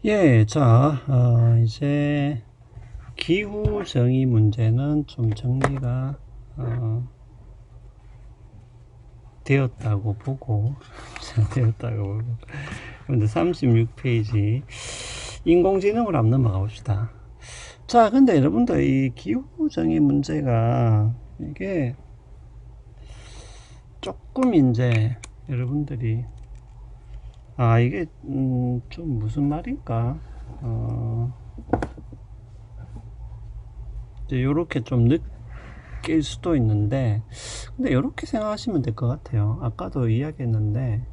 예, 자, 이제 기후 정의 문제는 좀 정리가 되었다고 보고, 되었다고 보고. 근데 36페이지 인공지능으로 한번 넘어가 봅시다. 자, 근데 여러분들 이 기후 정의 문제가 이게 조금 이제 여러분들이 이게 좀 무슨 말일까? 이제 요렇게 좀 느낄 수도 있는데, 근데 요렇게 생각하시면 될 것 같아요. 아까도 이야기했는데,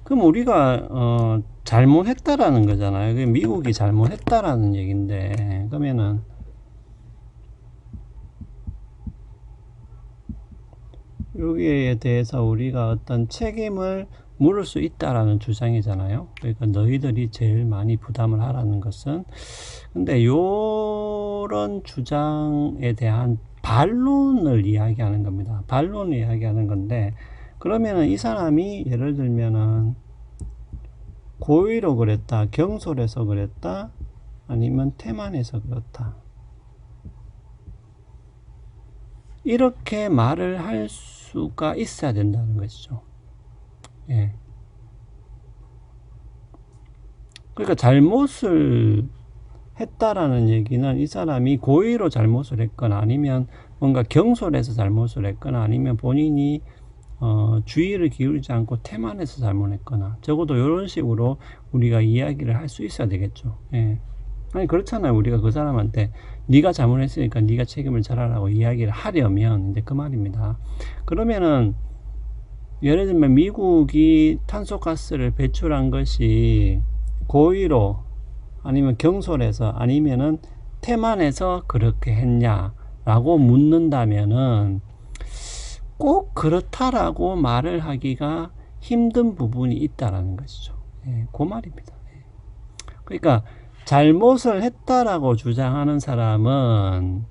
그럼 우리가 잘못했다라는 거잖아요. 미국이 잘못했다라는 얘긴데, 그러면은 여기에 대해서 우리가 어떤 책임을 물을 수 있다라는 주장이잖아요. 그러니까 너희들이 제일 많이 부담을 하라는 것은. 근데 요런 주장에 대한 반론을 이야기하는 겁니다. 반론을 이야기하는 건데, 그러면은 이 사람이 예를 들면은 고의로 그랬다, 경솔해서 그랬다, 아니면 태만해서 그렇다, 이렇게 말을 할 수가 있어야 된다는 것이죠. 예. 그러니까 잘못을 했다라는 얘기는 이 사람이 고의로 잘못을 했거나 아니면 뭔가 경솔해서 잘못을 했거나 아니면 본인이 주의를 기울이지 않고 태만해서 잘못했거나, 적어도 이런 식으로 우리가 이야기를 할 수 있어야 되겠죠. 예. 아니 그렇잖아요. 우리가 그 사람한테 네가 잘못했으니까 네가 책임을 져라라고 이야기를 하려면 이제 그 말입니다. 그러면은 예를 들면 미국이 탄소가스를 배출한 것이 고의로 아니면 경솔해서 아니면은 태만해서 그렇게 했냐라고 묻는다면은 꼭 그렇다라고 말을 하기가 힘든 부분이 있다라는 것이죠. 예, 그 말입니다. 그러니까 잘못을 했다라고 주장하는 사람은,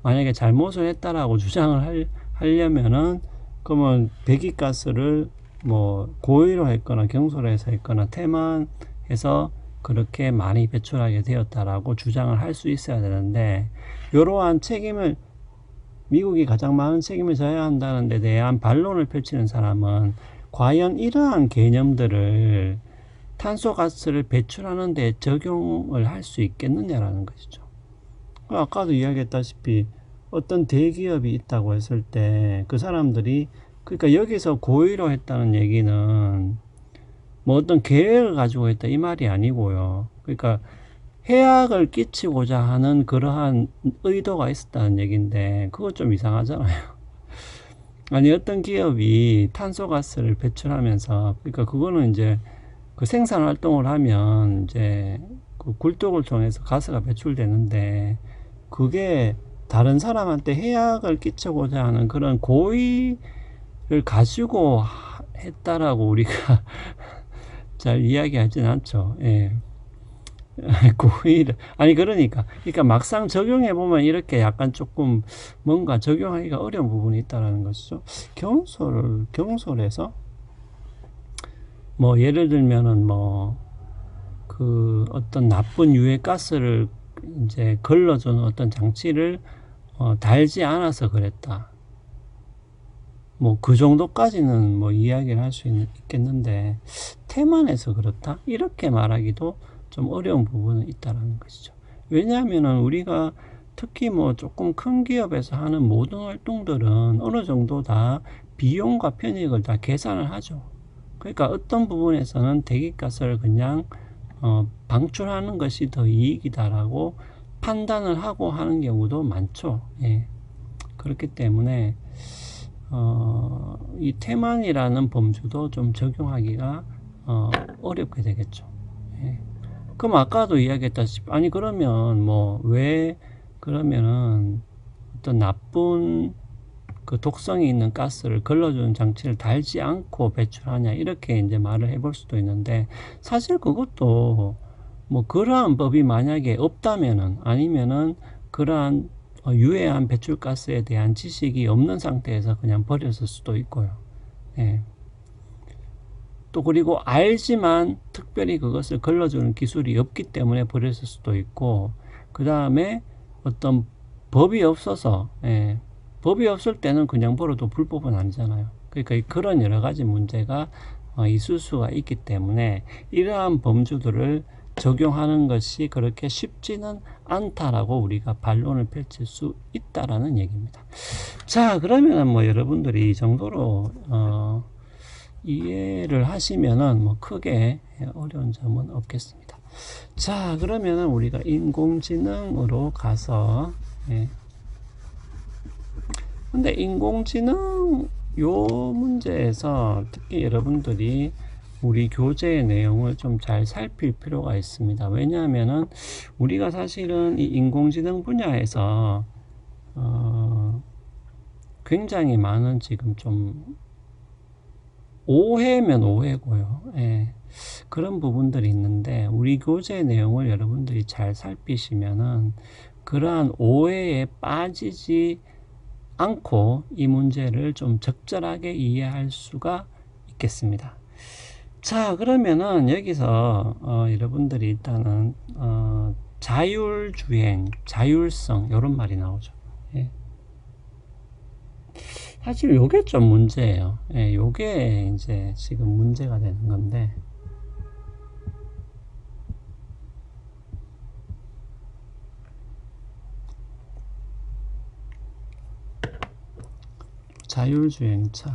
만약에 잘못을 했다라고 주장을 하려면은 그러면 배기가스를 뭐 고의로 했거나 경솔해서 했거나 태만해서 그렇게 많이 배출하게 되었다라고 주장을 할 수 있어야 되는데, 이러한 책임을, 미국이 가장 많은 책임을 져야 한다는 데 대한 반론을 펼치는 사람은 과연 이러한 개념들을 탄소가스를 배출하는 데 적용을 할 수 있겠느냐라는 것이죠. 아까도 이야기했다시피 어떤 대기업이 있다고 했을 때 그 사람들이, 그러니까 여기서 고의로 했다는 얘기는 뭐 어떤 계획을 가지고 했다 이 말이 아니고요. 그러니까 해악을 끼치고자 하는 그러한 의도가 있었다는 얘기인데, 그거 좀 이상하잖아요. 아니 어떤 기업이 탄소가스를 배출하면서, 그러니까 그거는 이제 그 생산 활동을 하면 이제 그 굴뚝을 통해서 가스가 배출되는데, 그게 다른 사람한테 해악을 끼치고자 하는 그런 고의를 가지고 했다라고 우리가 잘 이야기하진 않죠. 예. 고의를, 아니 그러니까 막상 적용해 보면 이렇게 약간 조금 뭔가 적용하기가 어려운 부분이 있다라는 것이죠. 경솔해서 뭐 예를 들면은 뭐 그 어떤 나쁜 유해 가스를 이제 걸러주는 어떤 장치를 달지 않아서 그랬다. 뭐 그 정도까지는 뭐 이야기를 할 수 있겠는데, 태만해서 그렇다 이렇게 말하기도 좀 어려운 부분은 있다라는 것이죠. 왜냐하면은 우리가 특히 뭐 조금 큰 기업에서 하는 모든 활동들은 어느 정도 다 비용과 편익을 다 계산을 하죠. 그러니까 어떤 부분에서는 대기가스를 그냥 방출하는 것이 더 이익이다라고 판단을 하고 하는 경우도 많죠. 예. 그렇기 때문에 이 태만이라는 범주도 좀 적용하기가 어렵게 되겠죠. 예. 그럼 아까도 이야기했다시피, 아니 그러면 뭐 왜 그러면은 어떤 나쁜 그 독성이 있는 가스를 걸러주는 장치를 달지 않고 배출하냐, 이렇게 이제 말을 해볼 수도 있는데, 사실 그것도 뭐 그러한 법이 만약에 없다면은, 아니면은 그러한 유해한 배출가스에 대한 지식이 없는 상태에서 그냥 버렸을 수도 있고요. 예. 또 그리고 알지만 특별히 그것을 걸러주는 기술이 없기 때문에 버렸을 수도 있고, 그 다음에 어떤 법이 없어서, 예, 법이 없을 때는 그냥 버려도 불법은 아니잖아요. 그러니까 그런 여러 가지 문제가 있을 수가 있기 때문에 이러한 범주들을 적용하는 것이 그렇게 쉽지는 않다라고 우리가 반론을 펼칠 수 있다라는 얘기입니다. 자, 그러면은 뭐 여러분들이 이 정도로 이해를 하시면은 뭐 크게 어려운 점은 없겠습니다. 자, 그러면은 우리가 인공지능으로 가서, 예. 근데 인공지능 요 문제에서 특히 여러분들이 우리 교재의 내용을 좀 잘 살필 필요가 있습니다. 왜냐하면은 우리가 사실은 이 인공지능 분야에서 굉장히 많은 지금 좀 오해면 오해고요. 예. 그런 부분들이 있는데 우리 교재 내용을 여러분들이 잘 살피시면은 그러한 오해에 빠지지 않고 이 문제를 좀 적절하게 이해할 수가 있겠습니다. 자, 그러면은 여기서 여러분들이 일단은 자율주행, 자율성 이런 말이 나오죠. 예. 사실 요게 좀 문제예요. 예, 요게 이제 지금 문제가 되는 건데, 자율주행차.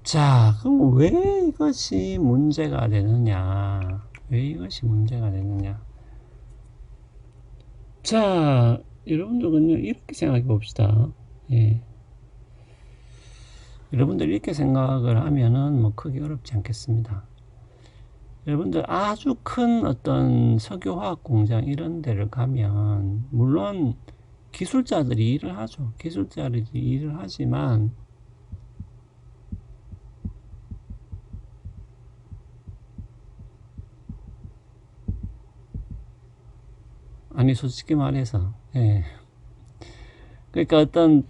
자, 그럼 왜 이것이 문제가 되느냐? 왜 이것이 문제가 되느냐? 자, 여러분들은요, 이렇게 생각해 봅시다. 예. 여러분들 이렇게 생각을 하면은 뭐 크게 어렵지 않겠습니다. 여러분들 아주 큰 어떤 석유화학 공장 이런 데를 가면, 물론 기술자들이 일을 하죠. 기술자들이 일을 하지만, 아니, 솔직히 말해서, 예. 그러니까 어떤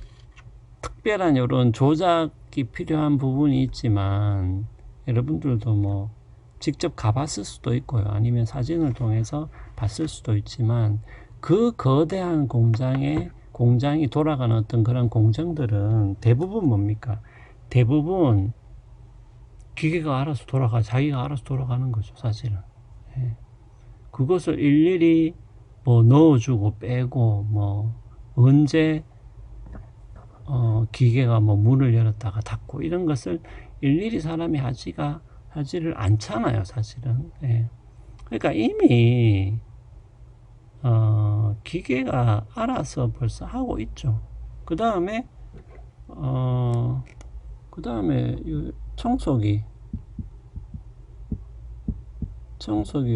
특별한 이런 조작이 필요한 부분이 있지만, 여러분들도 뭐 직접 가봤을 수도 있고요. 아니면 사진을 통해서 봤을 수도 있지만, 그 거대한 공장이 돌아가는 어떤 그런 공정들은 대부분 뭡니까? 대부분 기계가 알아서 자기가 알아서 돌아가는 거죠, 사실은. 예. 그것을 일일이 뭐 넣어주고 빼고, 뭐 언제 기계가 뭐 문을 열었다가 닫고 이런 것을 일일이 사람이 하지를 않잖아요, 사실은. 예. 그러니까 이미 기계가 알아서 벌써 하고 있죠. 그 다음에 청소기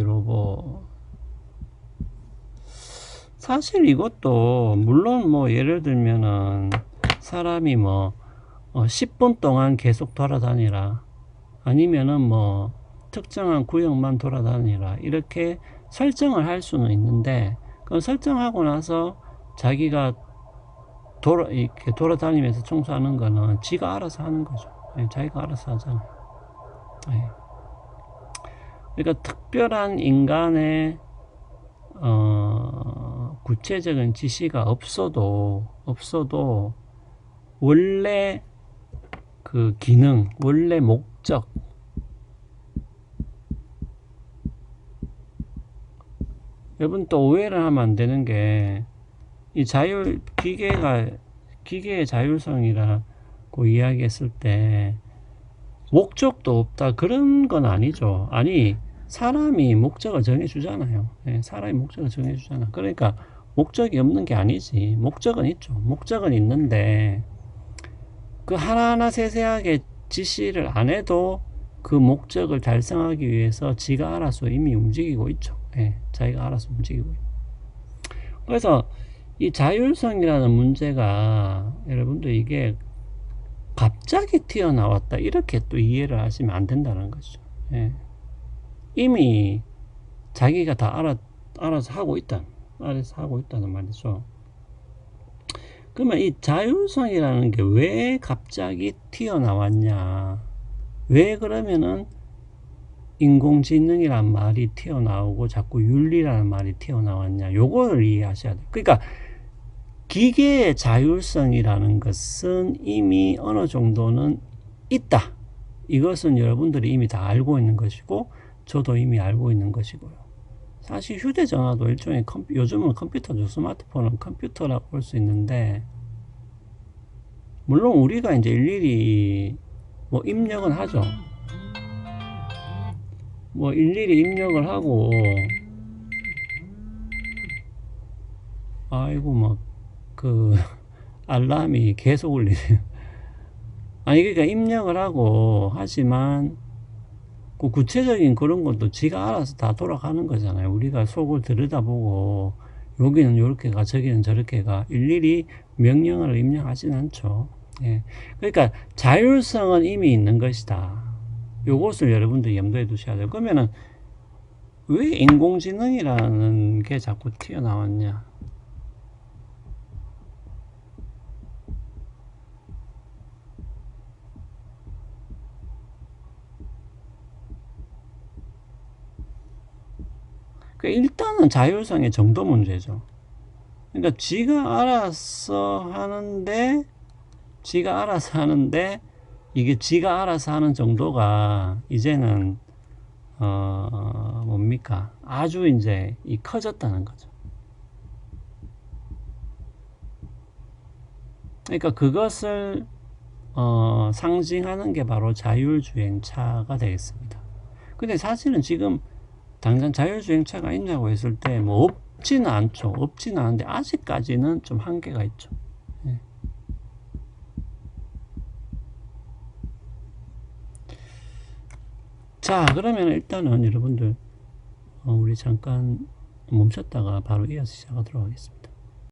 로봇. 사실 이것도 물론 뭐 예를 들면은 사람이 뭐 10분 동안 계속 돌아다니라, 아니면은 뭐 특정한 구역만 돌아다니라, 이렇게 설정을 할 수는 있는데, 그 설정하고 나서 자기가 이렇게 돌아다니면서 청소하는 거는 지가 알아서 하는 거죠. 예, 자기가 알아서 하잖아요. 예. 그러니까 특별한 인간의 구체적인 지시가 없어도 원래 그 기능, 원래 목적, 여러분 또 오해를 하면 안 되는 게, 이 기계의 자율성이라고 이야기했을 때 목적도 없다 그런 건 아니죠. 아니, 사람이 목적을 정해주잖아요. 예, 사람이 목적을 정해주잖아. 그러니까 목적이 없는 게 아니지. 목적은 있죠. 목적은 있는데 그 하나하나 세세하게 지시를 안 해도 그 목적을 달성하기 위해서 지가 알아서 이미 움직이고 있죠. 예, 자기가 알아서 움직이고 있죠. 그래서 이 자율성이라는 문제가 여러분들 이게 갑자기 튀어나왔다 이렇게 또 이해를 하시면 안 된다는 거죠. 예. 이미 자기가 다 알아서 하고 있다는 말이죠. 그러면 이 자율성이라는 게 왜 갑자기 튀어나왔냐, 왜 그러면은 인공지능이란 말이 튀어나오고 자꾸 윤리라는 말이 튀어나왔냐, 요거를 이해하셔야 돼요. 그러니까 기계의 자율성이라는 것은 이미 어느 정도는 있다. 이것은 여러분들이 이미 다 알고 있는 것이고 저도 이미 알고 있는 것이고요. 사실 휴대전화도 일종의 요즘은 컴퓨터죠. 스마트폰은 컴퓨터라고 볼 수 있는데, 물론 우리가 이제 일일이 뭐 입력은 하죠. 뭐 일일이 입력을 하고, 아이고 막 그 알람이 계속 울리네요. 아니 그러니까 입력을 하고 하지만 그 구체적인 그런 것도 지가 알아서 다 돌아가는 거잖아요. 우리가 속을 들여다보고 여기는 이렇게 가 저기는 저렇게 가 일일이 명령을 입력하진 않죠. 예. 그러니까 자율성은 이미 있는 것이다. 요것을 여러분들이 염두에 두셔야 돼요. 그러면은 왜 인공지능이라는 게 자꾸 튀어나왔냐? 일단은 자율성의 정도 문제죠. 그러니까 지가 알아서 하는데 이게 지가 알아서 하는 정도가 이제는 뭡니까? 아주 이제 커졌다는 거죠. 그러니까 그것을 상징하는 게 바로 자율주행차가 되겠습니다. 근데 사실은 지금 당장 자율주행차가 있냐고 했을 때 뭐 없지는 않죠. 없지는 않은데 아직까지는 좀 한계가 있죠. 예. 자, 그러면 일단은 여러분들 우리 잠깐 멈췄다가 바로 이어서 시작하도록 하겠습니다.